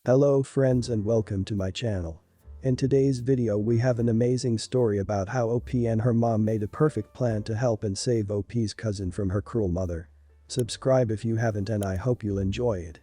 Hello friends and welcome to my channel. In today's video we have an amazing story about how OP and her mom made a perfect plan to help and save OP's cousin from her cruel mother. Subscribe if you haven't and I hope you'll enjoy it.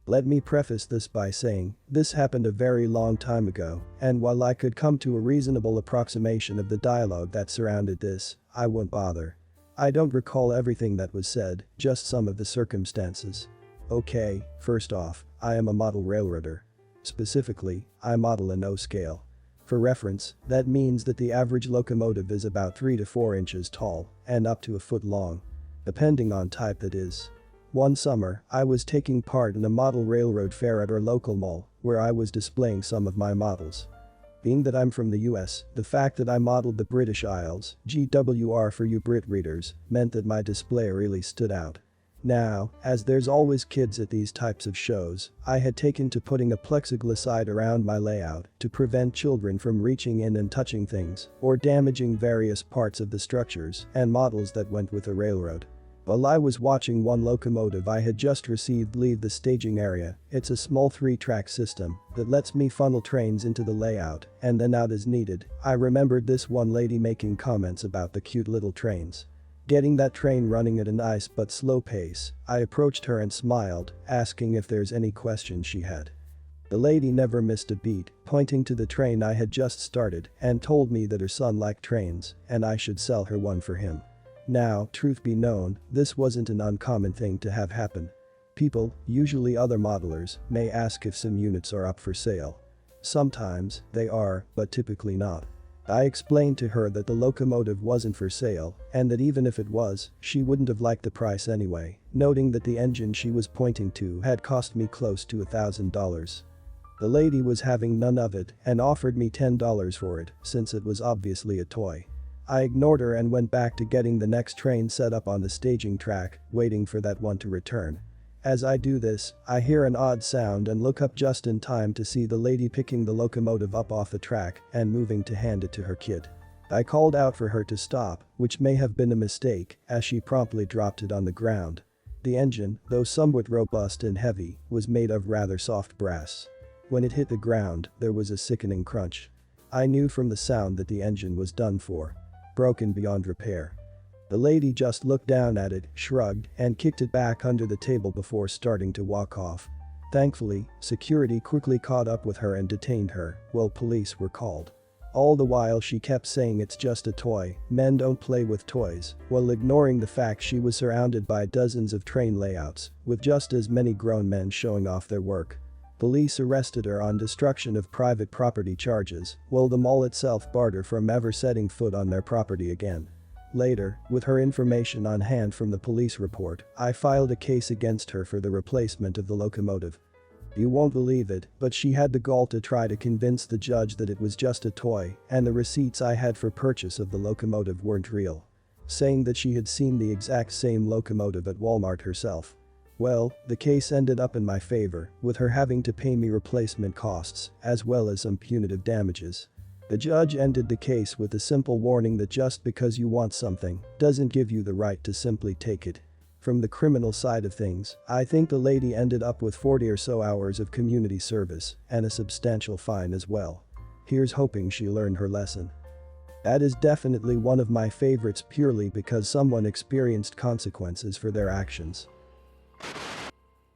Let me preface this by saying, this happened a very long time ago, and while I could come to a reasonable approximation of the dialogue that surrounded this, I won't bother. I don't recall everything that was said, just some of the circumstances. Okay, first off, I am a model railroader. Specifically, I model an O scale. For reference, that means that the average locomotive is about 3 to 4 inches tall and up to a foot long. Depending on type that is. One summer, I was taking part in a model railroad fair at our local mall, where I was displaying some of my models. Being that I'm from the US, the fact that I modeled the British Isles, GWR for you Brit readers, meant that my display really stood out. Now, as there's always kids at these types of shows, I had taken to putting a plexiglass around my layout to prevent children from reaching in and touching things or damaging various parts of the structures and models that went with the railroad. While I was watching one locomotive I had just received leave the staging area, it's a small 3-track system that lets me funnel trains into the layout and then out as needed. I remembered this one lady making comments about the cute little trains. Getting that train running at a nice but slow pace, I approached her and smiled, asking if there's any questions she had. The lady never missed a beat, pointing to the train I had just started and told me that her son liked trains and I should sell her one for him. Now, truth be known, this wasn't an uncommon thing to have happen. People, usually other modelers, may ask if some units are up for sale. Sometimes, they are, but typically not. I explained to her that the locomotive wasn't for sale and that even if it was, she wouldn't have liked the price anyway, noting that the engine she was pointing to had cost me close to $1,000. The lady was having none of it and offered me $10 for it since it was obviously a toy. I ignored her and went back to getting the next train set up on the staging track, waiting for that one to return. As I do this, I hear an odd sound and look up just in time to see the lady picking the locomotive up off the track and moving to hand it to her kid. I called out for her to stop, which may have been a mistake, as she promptly dropped it on the ground. The engine, though somewhat robust and heavy, was made of rather soft brass. When it hit the ground, there was a sickening crunch. I knew from the sound that the engine was done for. Broken beyond repair. The lady just looked down at it, shrugged, and kicked it back under the table before starting to walk off. Thankfully, security quickly caught up with her and detained her, while police were called. All the while she kept saying it's just a toy, men don't play with toys, while ignoring the fact she was surrounded by dozens of train layouts, with just as many grown men showing off their work. Police arrested her on destruction of private property charges, while the mall itself barred her from ever setting foot on their property again. Later, with her information on hand from the police report, I filed a case against her for the replacement of the locomotive. You won't believe it, but she had the gall to try to convince the judge that it was just a toy and the receipts I had for purchase of the locomotive weren't real. Saying that she had seen the exact same locomotive at Walmart herself. Well, the case ended up in my favor, with her having to pay me replacement costs, as well as some punitive damages. The judge ended the case with a simple warning that just because you want something, doesn't give you the right to simply take it. From the criminal side of things, I think the lady ended up with 40 or so hours of community service, and a substantial fine as well. Here's hoping she learned her lesson. That is definitely one of my favorites purely because someone experienced consequences for their actions.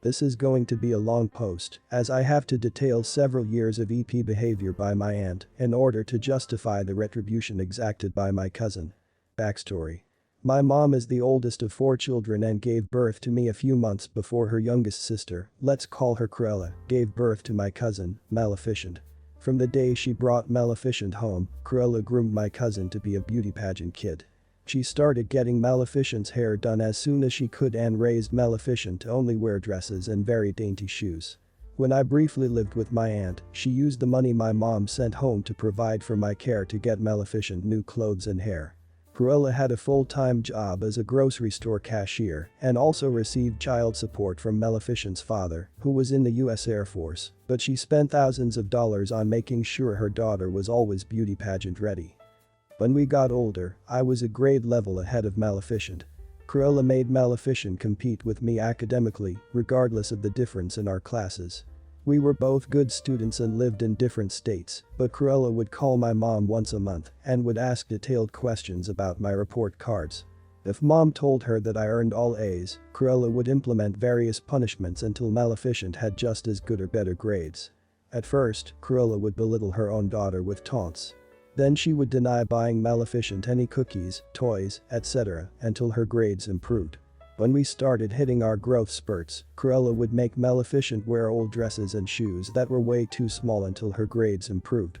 This is going to be a long post, as I have to detail several years of EP behavior by my aunt in order to justify the retribution exacted by my cousin. Backstory. My mom is the oldest of 4 children and gave birth to me a few months before her youngest sister, let's call her Cruella, gave birth to my cousin, Maleficient. From the day she brought Maleficent home, Cruella groomed my cousin to be a beauty pageant kid. She started getting Maleficent's hair done as soon as she could and raised Maleficent to only wear dresses and very dainty shoes. When I briefly lived with my aunt, she used the money my mom sent home to provide for my care to get Maleficent new clothes and hair. Cruella had a full-time job as a grocery store cashier and also received child support from Maleficent's father, who was in the US Air Force, but she spent thousands of dollars on making sure her daughter was always beauty pageant ready. When we got older, I was a grade level ahead of Maleficent. Cruella made Maleficent compete with me academically, regardless of the difference in our classes. We were both good students and lived in different states, but Cruella would call my mom once a month and would ask detailed questions about my report cards. If mom told her that I earned all A's, Cruella would implement various punishments until Maleficent had just as good or better grades. At first, Cruella would belittle her own daughter with taunts. Then she would deny buying Maleficent any cookies, toys, etc. until her grades improved. When we started hitting our growth spurts, Cruella would make Maleficent wear old dresses and shoes that were way too small until her grades improved.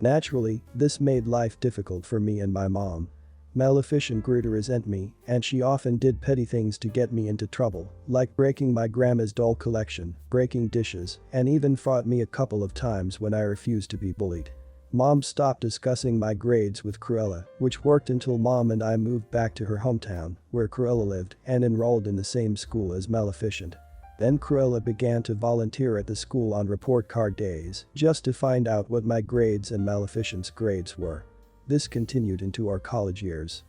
Naturally, this made life difficult for me and my mom. Maleficent grew to resent me, and she often did petty things to get me into trouble, like breaking my grandma's doll collection, breaking dishes, and even fought me a couple of times when I refused to be bullied. Mom stopped discussing my grades with Cruella, which worked until Mom and I moved back to her hometown, where Cruella lived, and enrolled in the same school as Maleficent. Then Cruella began to volunteer at the school on report card days, just to find out what my grades and Maleficent's grades were. This continued into our college years.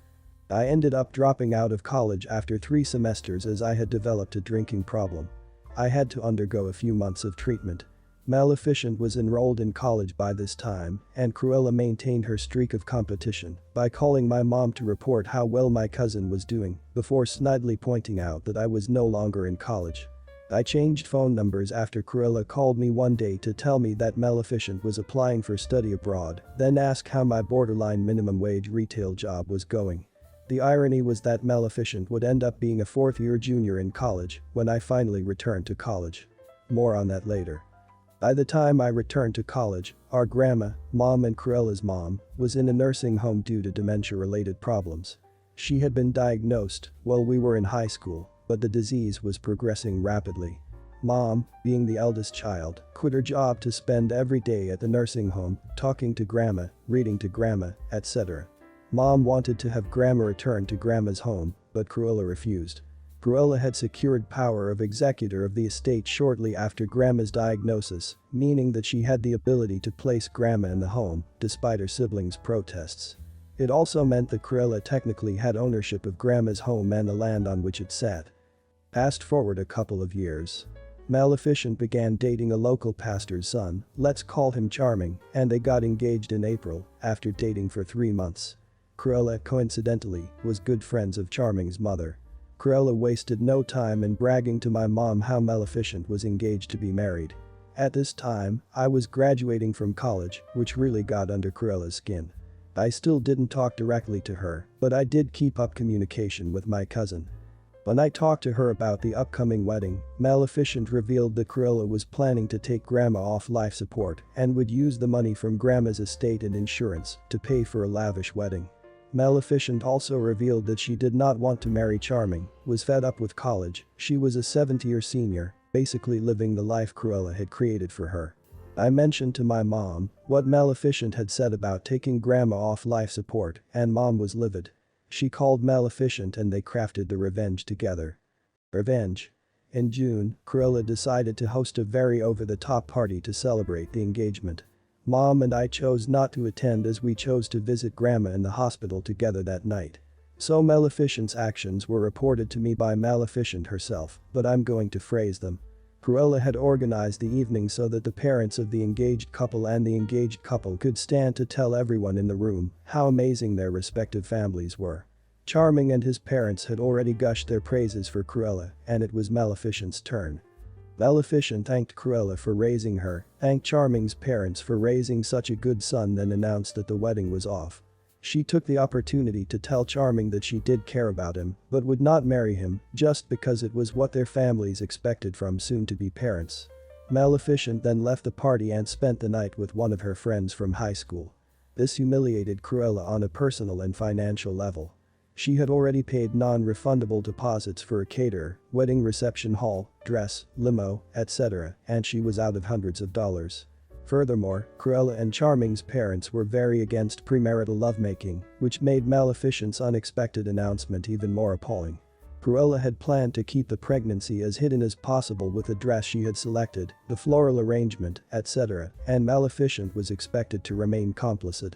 I ended up dropping out of college after 3 semesters as I had developed a drinking problem. I had to undergo a few months of treatment. Maleficent was enrolled in college by this time, and Cruella maintained her streak of competition by calling my mom to report how well my cousin was doing, before snidely pointing out that I was no longer in college. I changed phone numbers after Cruella called me one day to tell me that Maleficent was applying for study abroad, then asked how my borderline minimum wage retail job was going. The irony was that Maleficent would end up being a 4th-year junior in college when I finally returned to college. More on that later. By the time I returned to college, our grandma, Mom and Cruella's mom, was in a nursing home due to dementia-related problems. She had been diagnosed while we were in high school, but the disease was progressing rapidly. Mom, being the eldest child, quit her job to spend every day at the nursing home, talking to grandma, reading to grandma, etc. Mom wanted to have grandma return to grandma's home, but Cruella refused. Cruella had secured power of executor of the estate shortly after grandma's diagnosis, meaning that she had the ability to place grandma in the home, despite her siblings' protests. It also meant that Cruella technically had ownership of grandma's home and the land on which it sat. Fast forward a couple of years. Maleficent began dating a local pastor's son, let's call him Charming, and they got engaged in April, after dating for 3 months. Cruella, coincidentally, was good friends of Charming's mother. Cruella wasted no time in bragging to my mom how Maleficent was engaged to be married. At this time, I was graduating from college, which really got under Cruella's skin. I still didn't talk directly to her, but I did keep up communication with my cousin. When I talked to her about the upcoming wedding, Maleficent revealed that Cruella was planning to take grandma off life support and would use the money from grandma's estate and insurance to pay for a lavish wedding. Maleficent also revealed that she did not want to marry Charming, was fed up with college, she was a 7th-year senior, basically living the life Cruella had created for her. I mentioned to my mom what Maleficent had said about taking grandma off life support, and mom was livid. She called Maleficent and they crafted the revenge together. Revenge. In June, Cruella decided to host a very over-the-top party to celebrate the engagement. Mom and I chose not to attend as we chose to visit grandma in the hospital together that night. So Maleficent's actions were reported to me by Maleficent herself, but I'm going to phrase them. Cruella had organized the evening so that the parents of the engaged couple and the engaged couple could stand to tell everyone in the room how amazing their respective families were. Charming and his parents had already gushed their praises for Cruella, and it was Maleficent's turn. Maleficent thanked Cruella for raising her, thanked Charming's parents for raising such a good son, then announced that the wedding was off. She took the opportunity to tell Charming that she did care about him, but would not marry him, just because it was what their families expected from soon-to-be parents. Maleficent then left the party and spent the night with one of her friends from high school. This humiliated Cruella on a personal and financial level. She had already paid non-refundable deposits for a caterer, wedding reception hall, dress, limo, etc., and she was out of hundreds of dollars. Furthermore, Cruella and Charming's parents were very against premarital lovemaking, which made Maleficent's unexpected announcement even more appalling. Cruella had planned to keep the pregnancy as hidden as possible with the dress she had selected, the floral arrangement, etc., and Maleficent was expected to remain complicit.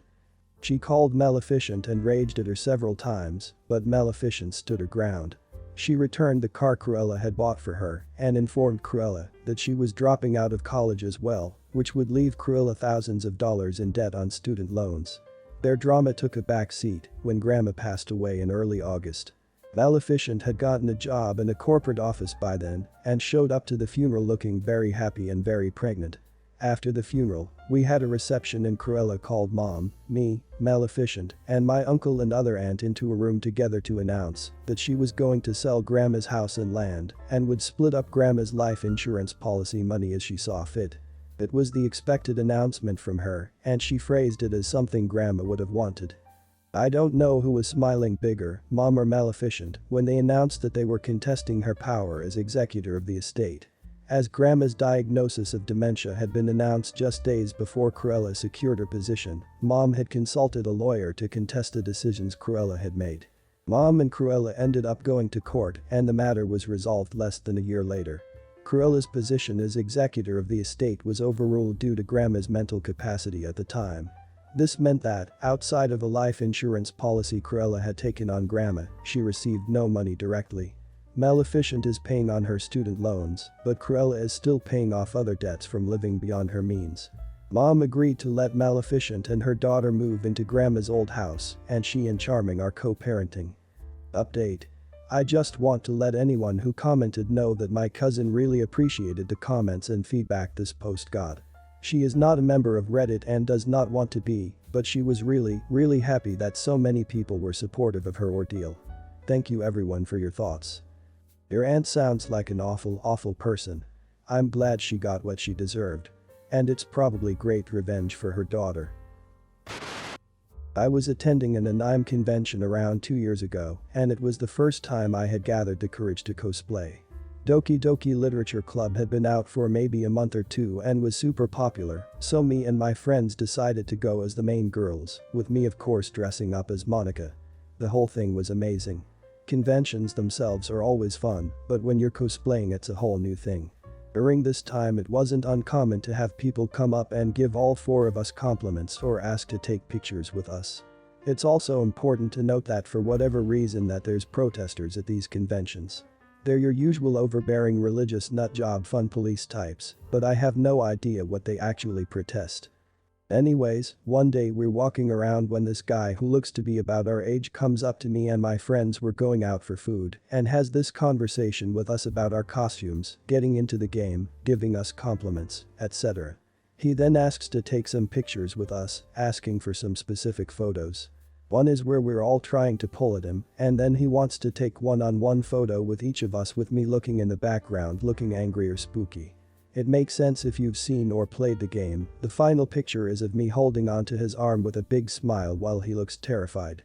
She called Maleficent and raged at her several times, but Maleficent stood her ground. She returned the car Cruella had bought for her and informed Cruella that she was dropping out of college as well, which would leave Cruella thousands of dollars in debt on student loans. Their drama took a back seat when Grandma passed away in early August. Maleficent had gotten a job in a corporate office by then and showed up to the funeral looking very happy and very pregnant. After the funeral, we had a reception and Cruella called Mom, me, Maleficent, and my uncle and other aunt into a room together to announce that she was going to sell Grandma's house and land and would split up Grandma's life insurance policy money as she saw fit. It was the expected announcement from her, and she phrased it as something Grandma would have wanted. I don't know who was smiling bigger, Mom or Maleficent, when they announced that they were contesting her power as executor of the estate. As Grandma's diagnosis of dementia had been announced just days before Cruella secured her position, Mom had consulted a lawyer to contest the decisions Cruella had made. Mom and Cruella ended up going to court and the matter was resolved less than a year later. Cruella's position as executor of the estate was overruled due to Grandma's mental capacity at the time. This meant that, outside of a life insurance policy Cruella had taken on Grandma, she received no money directly. Maleficent is paying on her student loans, but Cruella is still paying off other debts from living beyond her means. Mom agreed to let Maleficent and her daughter move into Grandma's old house, and she and Charming are co-parenting. Update. I just want to let anyone who commented know that my cousin really appreciated the comments and feedback this post got. She is not a member of Reddit and does not want to be, but she was really happy that so many people were supportive of her ordeal. Thank you everyone for your thoughts. Your aunt sounds like an awful person. I'm glad she got what she deserved. And it's probably great revenge for her daughter. I was attending an anime convention around 2 years ago, and it was the first time I had gathered the courage to cosplay. Doki Doki Literature Club had been out for maybe a month or two and was super popular, so me and my friends decided to go as the main girls, with me of course dressing up as Monica. The whole thing was amazing. Conventions themselves are always fun, but when you're cosplaying it's a whole new thing. During this time it wasn't uncommon to have people come up and give all four of us compliments or ask to take pictures with us. It's also important to note that for whatever reason that there's protesters at these conventions. They're your usual overbearing religious nutjob fun police types, but I have no idea what they actually protest. Anyways, one day we're walking around when this guy who looks to be about our age comes up to me and my friends were going out for food and has this conversation with us about our costumes, getting into the game, giving us compliments, etc. He then asks to take some pictures with us, asking for some specific photos. One is where we're all trying to pull at him, and then he wants to take one-on-one photo with each of us with me looking in the background looking angry or spooky. It makes sense if you've seen or played the game. The final picture is of me holding onto his arm with a big smile while he looks terrified.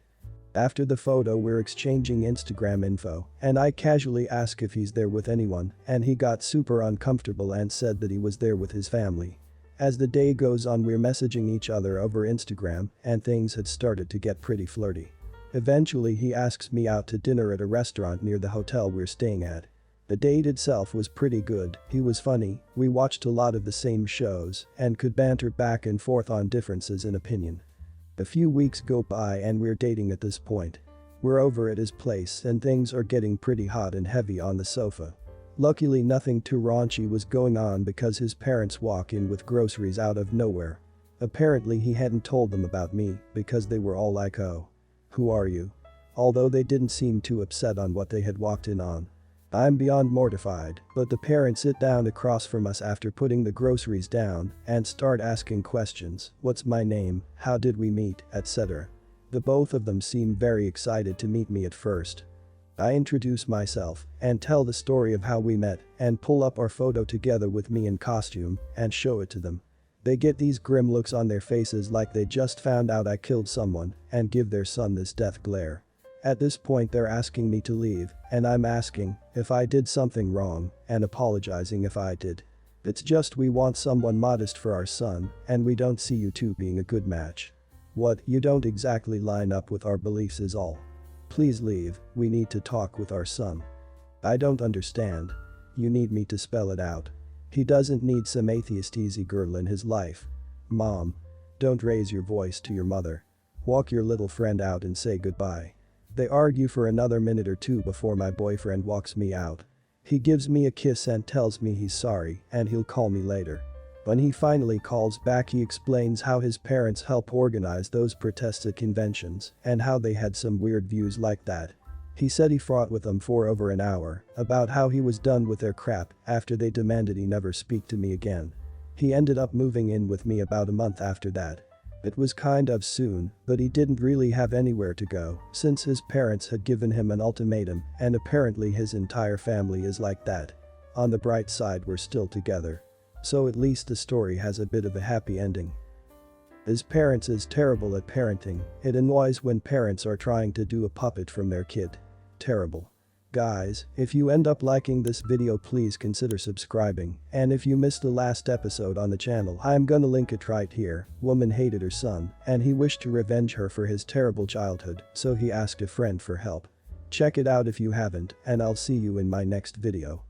After the photo we're exchanging Instagram info, and I casually ask if he's there with anyone, and he got super uncomfortable and said that he was there with his family. As the day goes on we're messaging each other over Instagram, and things had started to get pretty flirty. Eventually he asks me out to dinner at a restaurant near the hotel we're staying at. The date itself was pretty good, he was funny, we watched a lot of the same shows, and could banter back and forth on differences in opinion. A few weeks go by and we're dating at this point. We're over at his place and things are getting pretty hot and heavy on the sofa. Luckily nothing too raunchy was going on because his parents walk in with groceries out of nowhere. Apparently he hadn't told them about me because they were all like, "Oh, who are you?" Although they didn't seem too upset on what they had walked in on. I'm beyond mortified, but the parents sit down across from us after putting the groceries down and start asking questions, what's my name, how did we meet, etc. The both of them seem very excited to meet me at first. I introduce myself and tell the story of how we met and pull up our photo together with me in costume and show it to them. They get these grim looks on their faces like they just found out I killed someone and give their son this death glare. At this point they're asking me to leave, and I'm asking if I did something wrong and apologizing if I did. It's just we want someone modest for our son, and we don't see you two being a good match. What, you don't exactly line up with our beliefs is all. Please leave, we need to talk with our son. I don't understand. You need me to spell it out. He doesn't need some atheist easy girl in his life. Mom. Don't raise your voice to your mother. Walk your little friend out and say goodbye. They argue for another minute or two before my boyfriend walks me out. He gives me a kiss and tells me he's sorry and he'll call me later. When he finally calls back, he explains how his parents help organize those protests at conventions and how they had some weird views like that. He said he fought with them for over an hour about how he was done with their crap after they demanded he never speak to me again. He ended up moving in with me about a month after that. It was kind of soon, but he didn't really have anywhere to go since his parents had given him an ultimatum, and apparently his entire family is like that. On the bright side, we're still together. So at least the story has a bit of a happy ending. His parents is terrible at parenting. It annoys when parents are trying to do a puppet from their kid. Terrible. Guys, if you end up liking this video, please consider subscribing, and if you missed the last episode on the channel, I'm gonna link it right here. Woman hated her son, and he wished to revenge her for his terrible childhood, so he asked a friend for help. Check it out if you haven't, and I'll see you in my next video.